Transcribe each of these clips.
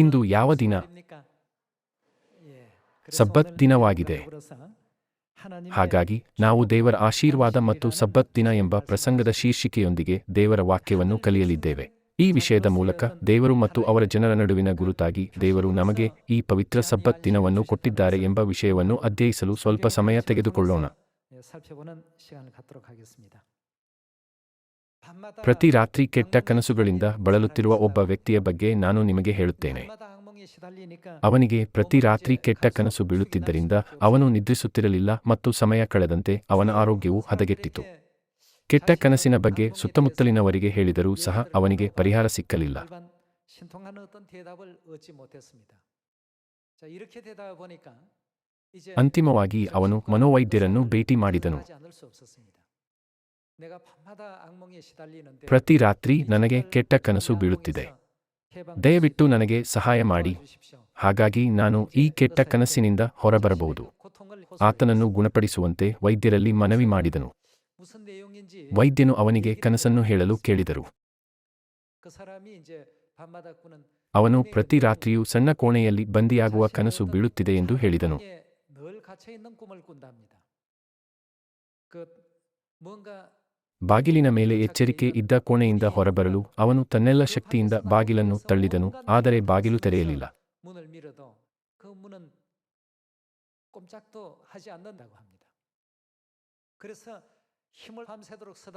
ಇಂದು ಯಾವ ದಿನ? ಸಬ್ಬತ್ ದಿನವಾಗಿದೆ. ಹಾಗಾಗಿ ನಾವು ದೇವರ ಆಶೀರ್ವಾದ ಮತ್ತು ಸಬ್ಬತ್ ದಿನ ಎಂಬ ಪ್ರಸಂಗದ ಶೀರ್ಷಿಕೆಯೊಂದಿಗೆ ದೇವರ ವಾಕ್ಯವನ್ನು ಕಲಿಯಲಿದ್ದೇವೆ. ಈ ವಿಷಯದ ಮೂಲಕ ದೇವರು ಮತ್ತು ಅವರ ಜನರ ನಡುವಿನ ಗುರುತಾಗಿ ದೇವರು ನಮಗೆ ಈ ಪವಿತ್ರ ಸಬ್ಬತ್ ದಿನವನ್ನು ಕೊಟ್ಟಿದ್ದಾರೆ ಎಂಬ ವಿಷಯವನ್ನು ಅಧ್ಯಯಿಸಲು ಸ್ವಲ್ಪ ಸಮಯ ತೆಗೆದುಕೊಳ್ಳೋಣ. ಪ್ರತಿ ರಾತ್ರಿ ಕೆಟ್ಟ ಕನಸುಗಳಿಂದ ಬಳಲುತ್ತಿರುವ ಒಬ್ಬ ವ್ಯಕ್ತಿಯ ಬಗ್ಗೆ ನಾನು ನಿಮಗೆ ಹೇಳುತ್ತೇನೆ. ಅವನಿಗೆ ಪ್ರತಿ ರಾತ್ರಿ ಕೆಟ್ಟ ಕನಸು ಬೀಳುತ್ತಿದ್ದರಿಂದ ಅವನು ನಿದ್ರಿಸುತ್ತಿರಲಿಲ್ಲ ಮತ್ತು ಸಮಯ ಕಳೆದಂತೆ ಅವನ ಆರೋಗ್ಯವು ಹದಗೆಟ್ಟಿತು. ಕೆಟ್ಟ ಕನಸಿನ ಬಗ್ಗೆ ಸುತ್ತಮುತ್ತಲಿನವರಿಗೆ ಹೇಳಿದರೂ ಸಹ ಅವನಿಗೆ ಪರಿಹಾರ ಸಿಕ್ಕಲಿಲ್ಲ. ಅಂತಿಮವಾಗಿ ಅವನು ಮನೋವೈದ್ಯರನ್ನು ಭೇಟಿ ಮಾಡಿದನು. ಪ್ರತಿ ರಾತ್ರಿ ನನಗೆ ಕೆಟ್ಟ ಕನಸು ಬೀಳುತ್ತಿದೆ. ದಯವಿಟ್ಟು ನನಗೆ ಸಹಾಯ ಮಾಡಿ. ಹಾಗಾಗಿ ನಾನು ಈ ಕೆಟ್ಟ ಕನಸಿನಿಂದ ಹೊರಬರಬಹುದು. ಆತನನ್ನು ಗುಣಪಡಿಸುವಂತೆ ವೈದ್ಯರಲ್ಲಿ ಮನವಿ ಮಾಡಿದನು. ವೈದ್ಯನು ಅವನಿಗೆ ಕನಸನ್ನು ಹೇಳಲು ಕೇಳಿದರು. ಅವನು ಪ್ರತಿ ರಾತ್ರಿಯೂ ಸಣ್ಣ ಕೋಣೆಯಲ್ಲಿ ಬಂದಿಯಾಗುವ ಕನಸು ಬೀಳುತ್ತಿದೆ ಎಂದು ಹೇಳಿದನು. ಬಾಗಿಲಿನ ಮೇಲೆ ಎಚ್ಚರಿಕೆ ಇದ್ದ ಕೋಣೆಯಿಂದ ಹೊರಬರಲು ಅವನು ತನ್ನೆಲ್ಲ ಶಕ್ತಿಯಿಂದ ಬಾಗಿಲನ್ನು ತಳ್ಳಿದನು, ಆದರೆ ಬಾಗಿಲು ತೆರೆಯಲಿಲ್ಲ.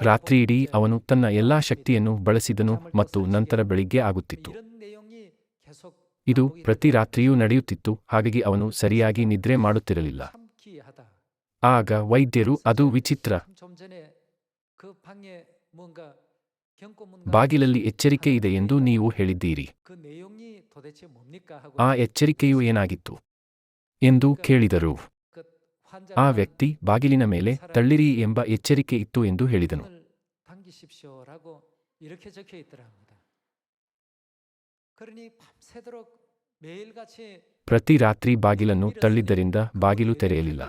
ರಾತ್ರಿಯಿಡೀ ಅವನು ತನ್ನ ಎಲ್ಲಾ ಶಕ್ತಿಯನ್ನು ಬಳಸಿದನು ಮತ್ತು ನಂತರ ಬೆಳಿಗ್ಗೆ ಆಗುತ್ತಿತ್ತು. ಇದು ಪ್ರತಿ ರಾತ್ರಿಯೂ ನಡೆಯುತ್ತಿತ್ತು, ಹಾಗಾಗಿ ಅವನು ಸರಿಯಾಗಿ ನಿದ್ರೆ ಮಾಡುತ್ತಿರಲಿಲ್ಲ. ಆಗ ವೈದ್ಯರು, ಅದು ವಿಚಿತ್ರ. ಬಾಗಿಲಲ್ಲಿ ಎಚ್ಚರಿಕೆ ಇದೆ ಎಂದು ನೀವು ಹೇಳಿದ್ದೀರಿ. ಆ ಎಚ್ಚರಿಕೆಯು ಏನಾಗಿತ್ತು ಎಂದು ಕೇಳಿದರು. ಆ ವ್ಯಕ್ತಿ ಬಾಗಿಲಿನ ಮೇಲೆ ತಳ್ಳಿರಿ ಎಂಬ ಎಚ್ಚರಿಕೆ ಇತ್ತು ಎಂದು ಹೇಳಿದನು. ಪ್ರತಿ ರಾತ್ರಿ ಬಾಗಿಲನ್ನು ತಳ್ಳಿದ್ದರಿಂದ ಬಾಗಿಲು ತೆರೆಯಲಿಲ್ಲ.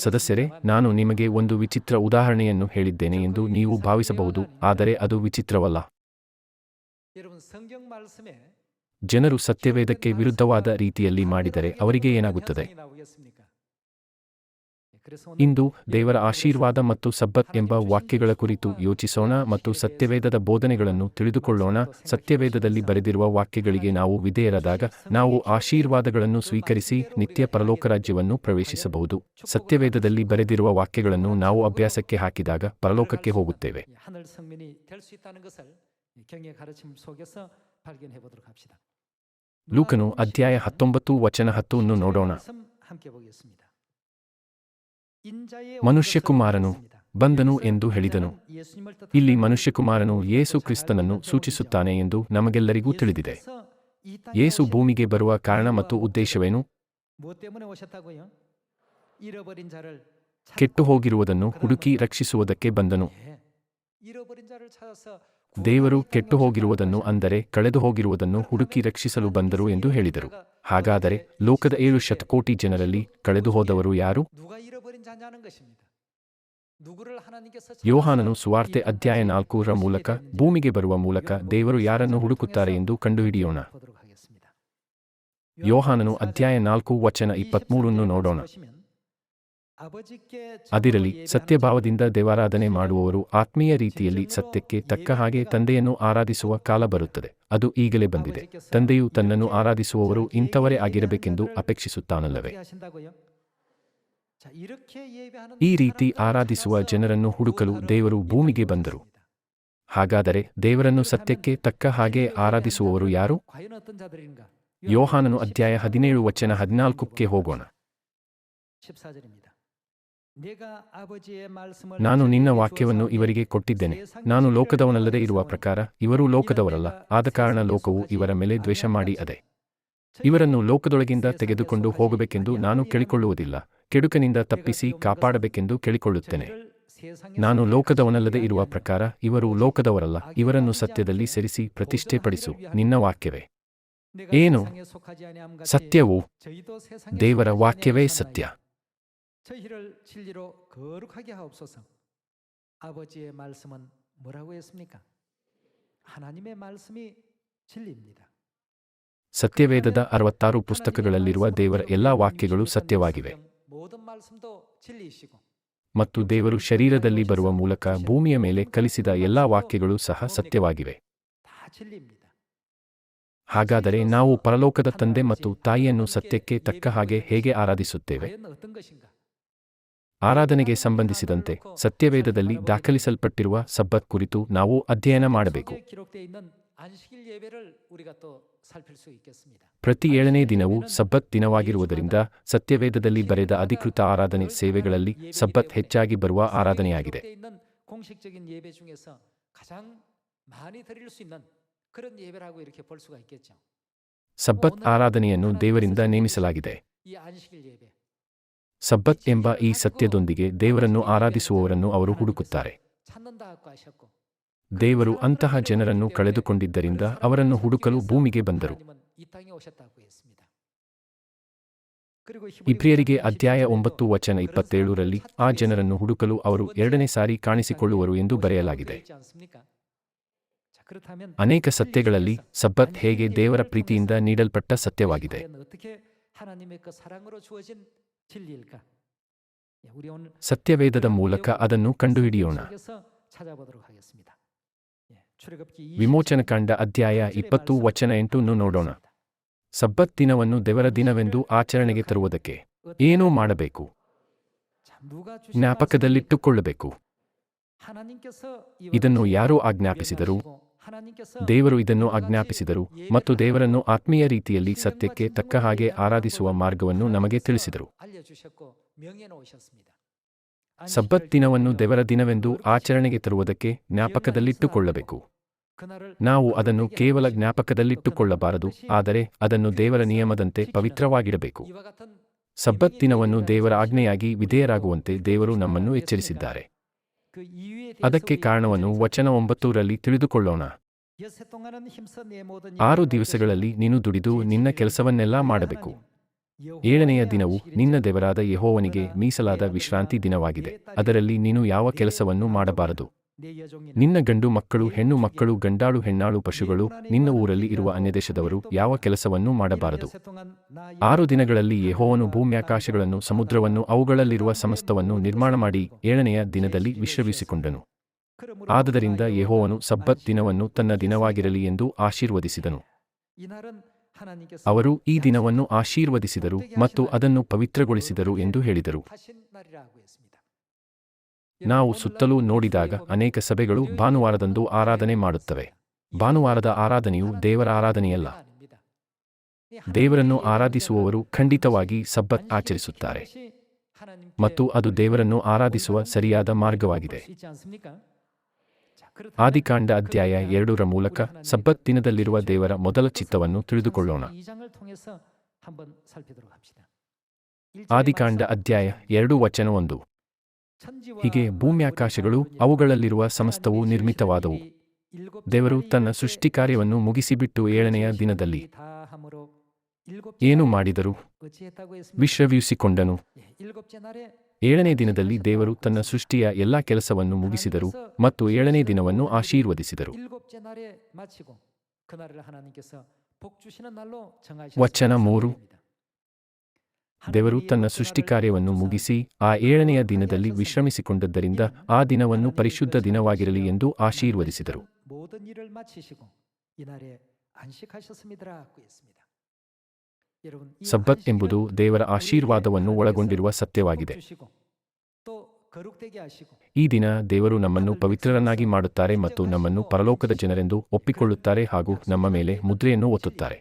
ಸದಸ್ಯರೇ, ನಾನು ನಿಮಗೆ ಒಂದು ವಿಚಿತ್ರ ಉದಾಹರಣೆಯನ್ನು ಹೇಳಿದ್ದೇನೆ ಎಂದು ನೀವು ಭಾವಿಸಬಹುದು, ಆದರೆ ಅದು ವಿಚಿತ್ರವಲ್ಲ. ಜನರು ಸತ್ಯವೇದಕ್ಕೆ ವಿರುದ್ಧವಾದ ರೀತಿಯಲ್ಲಿ ಮಾಡಿದರೆ ಅವರಿಗೆ ಏನಾಗುತ್ತದೆ? ಇಂದು ದೇವರ ಆಶೀರ್ವಾದ ಮತ್ತು ಸಬ್ಬತ್ ಎಂಬ ವಾಕ್ಯಗಳ ಕುರಿತು ಯೋಚಿಸೋಣ ಮತ್ತು ಸತ್ಯವೇದದ ಬೋಧನೆಗಳನ್ನು ತಿಳಿದುಕೊಳ್ಳೋಣ. ಸತ್ಯವೇದದಲ್ಲಿ ಬರೆದಿರುವ ವಾಕ್ಯಗಳಿಗೆ ನಾವು ವಿಧೇಯರಾದಾಗ ನಾವು ಆಶೀರ್ವಾದಗಳನ್ನು ಸ್ವೀಕರಿಸಿ ನಿತ್ಯ ಪರಲೋಕ ರಾಜ್ಯವನ್ನು ಪ್ರವೇಶಿಸಬಹುದು. ಸತ್ಯವೇದದಲ್ಲಿ ಬರೆದಿರುವ ವಾಕ್ಯಗಳನ್ನು ನಾವು ಅಭ್ಯಾಸಕ್ಕೆ ಹಾಕಿದಾಗ ಪರಲೋಕಕ್ಕೆ ಹೋಗುತ್ತೇವೆ. ಲೂಕನು ಅಧ್ಯಾಯ 19 ವಚನ 10 ಅನ್ನು ನೋಡೋಣ. ಮನುಷ್ಯಕುಮಾರನು ಬಂದನು ಎಂದು ಹೇಳಿದನು. ಇಲ್ಲಿ ಮನುಷ್ಯಕುಮಾರನು ಯೇಸು ಕ್ರಿಸ್ತನನ್ನು ಸೂಚಿಸುತ್ತಾನೆ ಎಂದು ನಮಗೆಲ್ಲರಿಗೂ ತಿಳಿದಿದೆ. ಯೇಸು ಭೂಮಿಗೆ ಬರುವ ಕಾರಣ ಮತ್ತು ಉದ್ದೇಶವೇನು? ಕೆಟ್ಟುಹೋಗಿರುವುದನ್ನು ಹುಡುಕಿ ರಕ್ಷಿಸುವುದಕ್ಕೆ ಬಂದನು. ದೇವರು ಕೆಟ್ಟುಹೋಗಿರುವುದನ್ನು, ಅಂದರೆ ಕಳೆದುಹೋಗಿರುವುದನ್ನು ಹುಡುಕಿ ರಕ್ಷಿಸಲು ಬಂದರು ಎಂದು ಹೇಳಿದರು. ಹಾಗಾದರೆ ಲೋಕದ 7 ಶತಕೋಟಿ ಜನರಲ್ಲಿ ಕಳೆದುಹೋದವರು ಯಾರು? ಯೋಹಾನನು ಸುವಾರ್ತೆ ಅಧ್ಯಾಯ 4 ಮೂಲಕ ಭೂಮಿಗೆ ಬರುವ ಮೂಲಕ ದೇವರು ಯಾರನ್ನು ಹುಡುಕುತ್ತಾರೆ ಎಂದು ಕಂಡುಹಿಡಿಯೋಣ. ಯೋಹಾನನು ಅಧ್ಯಾಯ 4 ವಚನ 23 ಅನ್ನು ನೋಡೋಣ. ಅದಿರಲಿ, ಸತ್ಯಭಾವದಿಂದ ದೇವಾರಾಧನೆ ಮಾಡುವವರು ಆತ್ಮೀಯ ರೀತಿಯಲ್ಲಿ ಸತ್ಯಕ್ಕೆ ತಕ್ಕ ಹಾಗೆ ತಂದೆಯನ್ನು ಆರಾಧಿಸುವ ಕಾಲ ಬರುತ್ತದೆ. ಅದು ಈಗಲೇ ಬಂದಿದೆ. ತಂದೆಯು ತನ್ನನ್ನು ಆರಾಧಿಸುವವರು ಇಂಥವರೇ ಆಗಿರಬೇಕೆಂದು ಅಪೇಕ್ಷಿಸುತ್ತಾನಲ್ಲವೇ? ಈ ರೀತಿ ಆರಾಧಿಸುವ ಜನರನ್ನು ಹುಡುಕಲು ದೇವರು ಭೂಮಿಗೆ ಬಂದರು. ಹಾಗಾದರೆ ದೇವರನ್ನು ಸತ್ಯಕ್ಕೆ ತಕ್ಕ ಹಾಗೆ ಆರಾಧಿಸುವವರು ಯಾರು? ಯೋಹಾನನು ಅಧ್ಯಾಯ 17 ವಚನ 14ಕ್ಕೆ ಹೋಗೋಣ. ನಾನು ನಿನ್ನ ವಾಕ್ಯವನ್ನು ಇವರಿಗೆ ಕೊಟ್ಟಿದ್ದೇನೆ. ನಾನು ಲೋಕದವನಲ್ಲದೆ ಇರುವ ಪ್ರಕಾರ ಇವರೂ ಲೋಕದವರಲ್ಲ, ಆದ ಕಾರಣ ಲೋಕವು ಇವರ ಮೇಲೆ ದ್ವೇಷ ಮಾಡಿ ಅದೆ. ಇವರನ್ನು ಲೋಕದೊಳಗಿಂದ ತೆಗೆದುಕೊಂಡು ಹೋಗಬೇಕೆಂದು ನಾನು ಕೇಳಿಕೊಳ್ಳುವುದಿಲ್ಲ, ಕೆಡುಕನಿಂದ ತಪ್ಪಿಸಿ ಕಾಪಾಡಬೇಕೆಂದು ಕೇಳಿಕೊಳ್ಳುತ್ತೇನೆ. ನಾನು ಲೋಕದವನಲ್ಲದೆ ಇರುವ ಪ್ರಕಾರ ಇವರು ಲೋಕದವರಲ್ಲ, ಇವರನ್ನು ಸತ್ಯದಲ್ಲಿ ಸೇರಿಸಿ ಪ್ರತಿಷ್ಠೆಪಡಿಸು. ನಿನ್ನ ವಾಕ್ಯವೇ ಏನು? ಸತ್ಯವು. ದೇವರ ವಾಕ್ಯವೇ ಸತ್ಯ. 저희를 진리로 거룩하게 하옵소서. 아버지의 말씀은 뭐라고 했습니까? 하나님의 말씀이 진리입니다. ಸತ್ಯವೇದದ 66 ಪುಸ್ತಕಗಳಲ್ಲಿರುವ ದೇವರ ಎಲ್ಲಾ ವಾಕ್ಯಗಳು ಸತ್ಯವಾಗಿವೆ. 모든 말씀도 진리이시고 ಮತ್ತು ದೇವರು ಶರೀರದಲ್ಲಿ ಬರುವ ಮೂಲಕ ಭೂಮಿಯ ಮೇಲೆ ಕಲಿಸಿದ ಎಲ್ಲಾ ವಾಕ್ಯಗಳು ಸಹ ಸತ್ಯವಾಗಿವೆ. 다 진리입니다. ಹಾಗಾದರೆ ನಾವು ಪರಲೋಕದ ತಂದೆ ಮತ್ತು ತಾಯಿಯನ್ನು ಸತ್ಯಕ್ಕೆ ತಕ್ಕ ಹಾಗೆ ಹೇಗೆ ಆರಾಧಿಸುತ್ತೇವೆ? 과연 어떤 것인가? ಆರಾಧನೆಗೆ ಸಂಬಂಧಿಸಿದಂತೆ ಸತ್ಯವೇದದಲ್ಲಿ ದಾಖಲಿಸಲ್ಪಟ್ಟಿರುವ ಸಬ್ಬತ್ ಕುರಿತು ನಾವು ಅಧ್ಯಯನ ಮಾಡಬೇಕು. 성경에 기록되어 있는 안식일 예배를 우리가 또 살필 수 있겠습니다. ಪ್ರತಿ 7ನೇ ದಿನವು ಸಬ್ಬತ್ ದಿನವಾಗಿರುವುದರಿಂದ ಸತ್ಯವೇದದಲ್ಲಿ ಬರೆದ ಅಧಿಕೃತ ಆರಾಧನೆ ಸೇವೆಗಳಲ್ಲಿ ಸಬ್ಬತ್ ಹೆಚ್ಚಾಗಿ ಬರುವ ಆರಾಧನೆಯಾಗಿದೆ. 기록되어 있는 공식적인 예배 중에서 가장 많이 드릴 수 있는 그런 예배라고 이렇게 볼 수가 있겠죠. ಸಬ್ಬತ್ ಆರಾಧನೆಯನ್ನು ದೇವರಿಂದ ನೇಮಿಸಲಾಗಿದೆ. 이 안식일 예배. ಸಬ್ಬತ್ ಎಂಬ ಈ ಸತ್ಯದೊಂದಿಗೆ ದೇವರನ್ನು ಆರಾಧಿಸುವವರನ್ನು ಅವರು ಹುಡುಕುತ್ತಾರೆ. 찾는다고 하셨고 ದೇವರು ಅಂತಹ ಜನರನ್ನು ಕಳೆದುಕೊಂಡಿದ್ದರಿಂದ ಅವರನ್ನು ಹುಡುಕಲು ಭೂಮಿಗೆ ಬಂದರು. 하나님은 이 땅에 오셨다고 했습니다. 그리고 ಇಬ್ರಿಯರಿಗೆ ಅಧ್ಯಾಯ 9 ವಚನ 27ರಲ್ಲಿ ಆ ಜನರನ್ನು ಹುಡುಕಲು ಅವರು 2ನೇ ಸಾರಿ ಕಾಣಿಸಿಕೊಳ್ಳುವರು ಎಂದು ಬರೆಯಲಾಗಿದೆ. 있지 않습니까? 자, 그렇다면 ಅನೇಕ ಸತ್ಯಗಳಲ್ಲಿ ಸಬ್ಬತ್ ಹೇಗೆ ದೇವರ ಪ್ರೀತಿಯಿಂದ ನೀಡಲ್ಪಟ್ಟ ಸತ್ಯವಾಗಿದೆ. 과연 어떻게 하나님의 그 사랑으로 주어진 진리일까? 예, 우리 오늘 ಸತ್ಯವೇದದ ಮೂಲಕ ಅದನ್ನು ಕಂಡುಹಿಡಿಯೋಣ. 속에서 찾아보도록 하겠습니다. 예, 출애굽기 ವಿಮೋಚನಕಾಂಡ ಅಧ್ಯಾಯ 20 ವಚನ 8 ನೋಡೋಣ. ಸಬ್ಬತ್ ದಿನವನ್ನು ದೇವರ ದಿನವೆಂದು ಆಚರಣೆಗೆ ತರುವುದಕ್ಕೆ ಏನೂ ಮಾಡಬೇಕು? ಜ್ಞಾಪಕದಲ್ಲಿಟ್ಟುಕೊಳ್ಳಬೇಕು. ಇದನ್ನು ಯಾರು ಆಜ್ಞಾಪಿಸಿದರು? ದೇವರು ಇದನ್ನು ಆಜ್ಞಾಪಿಸಿದರು ಮತ್ತು ದೇವರನ್ನು ಆತ್ಮೀಯ ರೀತಿಯಲ್ಲಿ ಸತ್ಯಕ್ಕೆ ತಕ್ಕ ಹಾಗೆ ಆರಾಧಿಸುವ ಮಾರ್ಗವನ್ನು ನಮಗೆ ತಿಳಿಸಿದರು. ಸಬ್ಬತ್ ದಿನವನ್ನು ದೇವರ ದಿನವೆಂದು ಆಚರಣೆಗೆ ತರುವುದಕ್ಕೆ ಜ್ಞಾಪಕದಲ್ಲಿಟ್ಟುಕೊಳ್ಳಬೇಕು. ನಾವು ಅದನ್ನು ಕೇವಲ ಜ್ಞಾಪಕದಲ್ಲಿಟ್ಟುಕೊಳ್ಳಬಾರದು, ಆದರೆ ಅದನ್ನು ದೇವರ ನಿಯಮದಂತೆ ಪವಿತ್ರವಾಗಿಡಬೇಕು. ಸಬ್ಬತ್ ದಿನವನ್ನು ದೇವರ ಆಜ್ಞೆಯಾಗಿ ವಿಧೇಯರಾಗುವಂತೆ ದೇವರು ನಮ್ಮನ್ನು ಎಚ್ಚರಿಸಿದ್ದಾರೆ. ಅದಕ್ಕೆ ಕಾರಣವನ್ನು ವಚನ 9ರಲ್ಲಿ ತಿಳಿದುಕೊಳ್ಳೋಣ. 6 ದಿವಸಗಳಲ್ಲಿ ನೀನು ದುಡಿದು ನಿನ್ನ ಕೆಲಸವನ್ನೆಲ್ಲ ಮಾಡಬೇಕು. 7ನೆಯ ದಿನವು ನಿನ್ನ ದೇವರಾದ ಯೆಹೋವನಿಗೆ ಮೀಸಲಾದ ವಿಶ್ರಾಂತಿ ದಿನವಾಗಿದೆ. ಅದರಲ್ಲಿ ನೀನು ಯಾವ ಕೆಲಸವನ್ನೂ ಮಾಡಬಾರದು. ನಿನ್ನ ಗಂಡು ಮಕ್ಕಳು, ಹೆಣ್ಣು ಮಕ್ಕಳು, ಗಂಡಾಳು, ಹೆಣ್ಣಾಳು, ಪಶುಗಳು, ನಿನ್ನ ಊರಲ್ಲಿ ಇರುವ ಅನ್ಯದೇಶದವರು ಯಾವ ಕೆಲಸವನ್ನೂ ಮಾಡಬಾರದು. 6 ದಿನಗಳಲ್ಲಿ ಯೆಹೋವನು ಭೂಮ್ಯಾಕಾಶಗಳನ್ನು, ಸಮುದ್ರವನ್ನು, ಅವುಗಳಲ್ಲಿರುವ ಸಮಸ್ತವನ್ನು ನಿರ್ಮಾಣ ಮಾಡಿ 7ನೆಯ ದಿನದಲ್ಲಿ ವಿಶ್ರಮಿಸಿಕೊಂಡನು. ಆದದರಿಂದ ಯೆಹೋವನು ಸಬ್ಬತ್ ದಿನವನ್ನು ತನ್ನ ದಿನವಾಗಿರಲಿ ಎಂದು ಆಶೀರ್ವದಿಸಿದನು. ಅವರು ಈ ದಿನವನ್ನು ಆಶೀರ್ವದಿಸಿದರು ಮತ್ತು ಅದನ್ನು ಪವಿತ್ರಗೊಳಿಸಿದರು ಎಂದು ಹೇಳಿದರು. ನಾವು ಸುತ್ತಲೂ ನೋಡಿದಾಗ ಅನೇಕ ಸಭೆಗಳು ಭಾನುವಾರದಂದು ಆರಾಧನೆ ಮಾಡುತ್ತವೆ. ಭಾನುವಾರದ ಆರಾಧನೆಯು ದೇವರ ಆರಾಧನೆಯಲ್ಲ. ದೇವರನ್ನು ಆರಾಧಿಸುವವರು ಖಂಡಿತವಾಗಿ ಸಬ್ಬತ್ ಆಚರಿಸುತ್ತಾರೆ ಮತ್ತು ಅದು ದೇವರನ್ನು ಆರಾಧಿಸುವ ಸರಿಯಾದ ಮಾರ್ಗವಾಗಿದೆ. ಆದಿಕಾಂಡ ಅಧ್ಯಾಯ 2ರ ಮೂಲಕ ಸಬ್ಬತ್ ದಿನದಲ್ಲಿರುವ ದೇವರ ಮೊದಲ ಚಿತ್ತವನ್ನು ತಿಳಿದುಕೊಳ್ಳೋಣ. ಆದಿಕಾಂಡ ಅಧ್ಯಾಯ 2 ವಚನ 1. ಹೀಗೆ ಭೂಮ್ಯಾಕಾಶಗಳು ಅವುಗಳಲ್ಲಿರುವ ಸಮಸ್ತವೂ ನಿರ್ಮಿತವಾದವು. ದೇವರು ತನ್ನ ಸೃಷ್ಟಿ ಕಾರ್ಯವನ್ನು ಮುಗಿಸಿಬಿಟ್ಟು 7ನೆಯ ದಿನದಲ್ಲಿ ಏನು ಮಾಡಿದರು? ವಿಶ್ರಮಿಸಿಕೊಂಡನು. 7ನೇ ದಿನದಲ್ಲಿ ದೇವರು ತನ್ನ ಸೃಷ್ಟಿಯ ಎಲ್ಲಾ ಕೆಲಸವನ್ನು ಮುಗಿಸಿದರು ಮತ್ತು 7ನೇ ದಿನವನ್ನು ಆಶೀರ್ವದಿಸಿದರು. ವಚನ 3. ದೇವರು ತನ್ನ ಸೃಷ್ಟಿ ಕಾರ್ಯವನ್ನು ಮುಗಿಸಿ ಆ 7ನೆಯ ದಿನದಲ್ಲಿ ವಿಶ್ರಮಿಸಿಕೊಂಡದ್ದರಿಂದ ಆ ದಿನವನ್ನು ಪರಿಶುದ್ಧ ದಿನವಾಗಿರಲಿ ಎಂದು ಆಶೀರ್ವದಿಸಿದರು. ಸಬ್ಬತ್ ಎಂಬುದು ದೇವರ ಆಶೀರ್ವಾದವನ್ನು ಒಳಗೊಂಡಿರುವ ಸತ್ಯವಾಗಿದೆ. ಈ ದಿನ ದೇವರು ನಮ್ಮನ್ನು ಪವಿತ್ರರನ್ನಾಗಿ ಮಾಡುತ್ತಾರೆ ಮತ್ತು ನಮ್ಮನ್ನು ಪರಲೋಕದ ಜನರೆಂದು ಒಪ್ಪಿಕೊಳ್ಳುತ್ತಾರೆ ಹಾಗೂ ನಮ್ಮ ಮೇಲೆ ಮುದ್ರೆಯನ್ನು ಒತ್ತುತ್ತಾರೆ.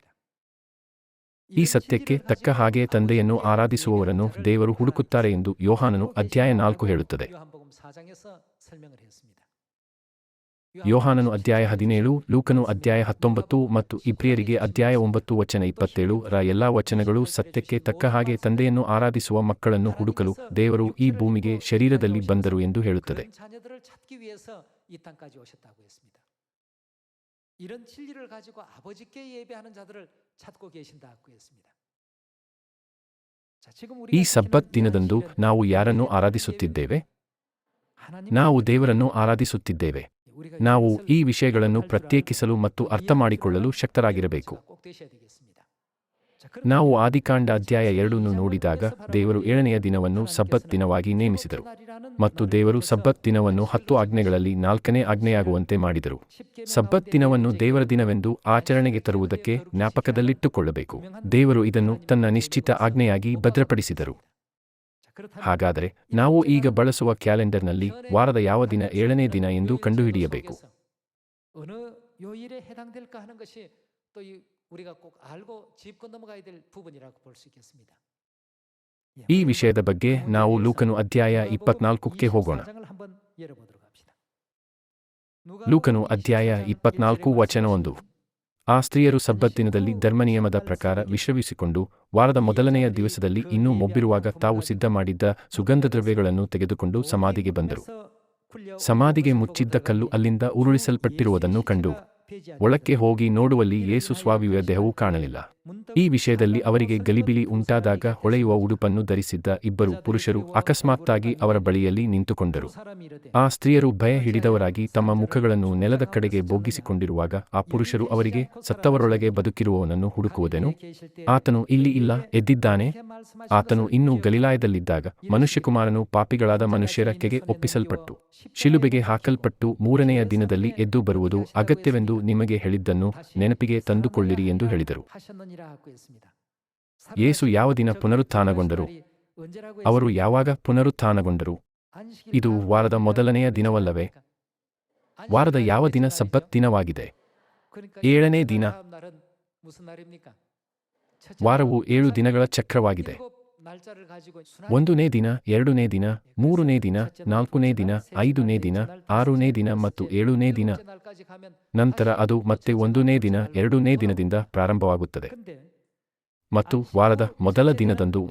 ಈ ಸತ್ಯಕ್ಕೆ ತಕ್ಕ ಹಾಗೆ ತಂದೆಯನ್ನು ಆರಾಧಿಸುವವರನ್ನು ದೇವರು ಹುಡುಕುತ್ತಾರೆ ಎಂದು ಯೋಹಾನನು ಅಧ್ಯಾಯ 4 ಹೇಳುತ್ತದೆ. ಯೋಹಾನನು ಅಧ್ಯಾಯ 17, ಲೂಕನು ಅಧ್ಯಾಯ 19 ಮತ್ತು ಇಬ್ರಿಯರಿಗೆ ಅಧ್ಯಾಯ 9 ವಚನ 27ರ ಎಲ್ಲಾ ವಚನಗಳು ಸತ್ಯಕ್ಕೆ ತಕ್ಕ ಹಾಗೆ ತಂದೆಯನ್ನು ಆರಾಧಿಸುವ ಮಕ್ಕಳನ್ನು ಹುಡುಕಲು ದೇವರು ಈ ಭೂಮಿಗೆ ಶರೀರದಲ್ಲಿ ಬಂದರು ಎಂದು ಹೇಳುತ್ತದೆ. 이런 진리를 가지고 아버지께 예배하는 자들을 찾고 계신다고 했습니다. ಈ ಸಬ್ಬತ್ ದಿನದಂದು ನಾವು ಯಾರನ್ನು ಆರಾಧಿಸುತ್ತಿದ್ದೇವೆ? ನಾವು ದೇವರನ್ನು ಆರಾಧಿಸುತ್ತಿದ್ದೇವೆ. ನಾವು ಈ ವಿಷಯಗಳನ್ನು ಪ್ರತ್ಯೇಕಿಸಲು ಮತ್ತು ಅರ್ಥಮಾಡಿಕೊಳ್ಳಲು ಶಕ್ತರಾಗಿರಬೇಕು. ನಾವು ಆದಿಕಾಂಡ ಅಧ್ಯಾಯ 2 ನೋಡಿದಾಗ ದೇವರು 7ನೆಯ ದಿನವನ್ನು ಸಬ್ಬತ್ ದಿನವಾಗಿ ನೇಮಿಸಿದರು ಮತ್ತು ದೇವರು ಸಬ್ಬತ್ ದಿನವನ್ನು 10 ಆಜ್ಞೆಗಳಲ್ಲಿ 4ನೇ ಆಜ್ಞೆಯಾಗುವಂತೆ ಮಾಡಿದರು. ಸಬ್ಬತ್ ದಿನವನ್ನು ದೇವರ ದಿನವೆಂದು ಆಚರಣೆಗೆ ತರುವುದಕ್ಕೆ ಜ್ಞಾಪಕದಲ್ಲಿಟ್ಟುಕೊಳ್ಳಬೇಕು. ದೇವರು ಇದನ್ನು ತನ್ನ ನಿಶ್ಚಿತ ಆಜ್ಞೆಯಾಗಿ ಭದ್ರಪಡಿಸಿದರು. ಹಾಗಾದರೆ ನಾವು ಈಗ ಬಳಸುವ ಕ್ಯಾಲೆಂಡರ್ನಲ್ಲಿ ವಾರದ ಯಾವ ದಿನ 7ನೇ ದಿನ ಎಂದು ಕಂಡುಹಿಡಿಯಬೇಕು. ಈ ವಿಷಯದ ಬಗ್ಗೆ ನಾವು ಲೂಕನು ಅಧ್ಯಾಯ 24ಕ್ಕೆ ಹೋಗೋಣ. ಲೂಕನು ಅಧ್ಯಾಯ 24 ವಚನ 1. ಆ ಸ್ತ್ರೀಯರು ಸಬ್ಬತ್ ದಿನದಲ್ಲಿ ಧರ್ಮನಿಯಮದ ಪ್ರಕಾರ ವಿಶ್ರಮಿಸಿಕೊಂಡು ವಾರದ ಮೊದಲನೆಯ ದಿವಸದಲ್ಲಿ ಇನ್ನೂ ಮೊಬ್ಬಿರುವಾಗ ತಾವು ಸಿದ್ಧಮಾಡಿದ್ದ ಸುಗಂಧದ್ರವ್ಯಗಳನ್ನು ತೆಗೆದುಕೊಂಡು ಸಮಾಧಿಗೆ ಬಂದರು. ಸಮಾಧಿಗೆ ಮುಚ್ಚಿದ್ದ ಕಲ್ಲು ಅಲ್ಲಿಂದ ಉರುಳಿಸಲ್ಪಟ್ಟಿರುವುದನ್ನು ಕಂಡು ಒಳಕ್ಕೆ ಹೋಗಿ ನೋಡುವಲ್ಲಿ ಯೇಸು ಸ್ವಾಮಿಯ ದೇಹವು ಕಾಣಲಿಲ್ಲ. ಈ ವಿಷಯದಲ್ಲಿ ಅವರಿಗೆ ಗಲಿಬಿಲಿ ಉಂಟಾದಾಗ ಹೊಳೆಯುವ ಉಡುಪನ್ನು ಧರಿಸಿದ್ದ ಇಬ್ಬರು ಪುರುಷರು ಅಕಸ್ಮಾತ್ತಾಗಿ ಅವರ ಬಳಿಯಲ್ಲಿ ನಿಂತುಕೊಂಡರು. ಆ ಸ್ತ್ರೀಯರು ಭಯ ಹಿಡಿದವರಾಗಿ ತಮ್ಮ ಮುಖಗಳನ್ನು ನೆಲದ ಕಡೆಗೆ ಬೊಗ್ಗಿಸಿಕೊಂಡಿರುವಾಗ ಆ ಪುರುಷರು ಅವರಿಗೆ, ಸತ್ತವರೊಳಗೆ ಬದುಕಿರುವವನನ್ನು ಹುಡುಕುವುದೇನು? ಆತನು ಇಲ್ಲಿ ಇಲ್ಲ, ಎದ್ದಿದ್ದಾನೆ. ಆತನು ಇನ್ನೂ ಗಲಿಲಾಯದಲ್ಲಿದ್ದಾಗ ಮನುಷ್ಯಕುಮಾರನು ಪಾಪಿಗಳಾದ ಮನುಷ್ಯರ ಕೆಗೆ ಒಪ್ಪಿಸಲ್ಪಟ್ಟು ಶಿಲುಬೆಗೆ ಹಾಕಲ್ಪಟ್ಟು 3ನೆಯ ದಿನದಲ್ಲಿ ಎದ್ದು ಬರುವುದು ಅಗತ್ಯವೆಂದು ನಿಮಗೆ ಹೇಳಿದ್ದನ್ನು ನೆನಪಿಗೆ ತಂದುಕೊಳ್ಳಿರಿ ಎಂದು ಹೇಳಿದರು. ಯೇಸು ಯಾವ ದಿನ ಪುನರುತ್ಥಾನಗೊಂಡರು? ಅವರು ಯಾವಾಗ ಪುನರುತ್ಥಾನಗೊಂಡರು? ಇದು ವಾರದ ಮೊದಲನೆಯ ದಿನವಲ್ಲವೇ? ವಾರದ ಯಾವ ದಿನ ಸಬ್ಬತ್ ದಿನವಾಗಿದೆ? 7ನೇ ದಿನ. ವಾರವು 7 ದಿನಗಳ ಚಕ್ರವಾಗಿದೆ. 1ನೇ ದಿನ, 2ನೇ ದಿನ, 3ನೇ ದಿನ, 4ನೇ ದಿನ, 5ನೇ ದಿನ, 6ನೇ ದಿನ ಮತ್ತು 7ನೇ ದಿನ. ನಂತರ ಅದು ಮತ್ತೆ 1ನೇ ದಿನ, 2ನೇ ದಿನದಿಂದ ಪ್ರಾರಂಭವಾಗುತ್ತದೆ. ಮತ್ತು ವಾರದ ಮೊದಲ ದಿನದಂದು